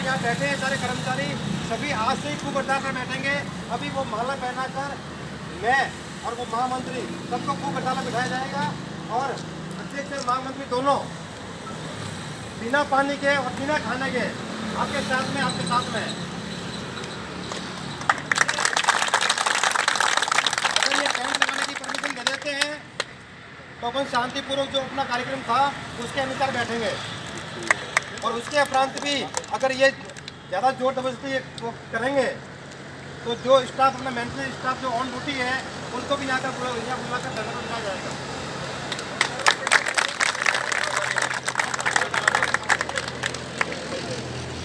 यहाँ बैठे हैं सारे कर्मचारी सभी आज से ही खूब हड़ताल में बैठेंगे। अभी वो माला पहनाकर मैं और वो महामंत्री सबको खूब हड़ताल में बिठाया जाएगा और अध्यक्ष और महामंत्री दोनों बिना पानी के और बिना खाने के आपके साथ में अगर ये टेंट लगाने की परमिशन दे देते हैं तो अपन शांतिपूर्वक जो अपना कार्यक्रम था उसके अनुसार बैठेंगे। और उसके उपरांत भी अगर ये ज़्यादा जोर जबरदस्ती करेंगे तो जो स्टाफ अपना मेंटेनेंस स्टाफ जो ऑन ड्यूटी है उनको भी यहाँ बुलाकर धरना दिया जाएगा।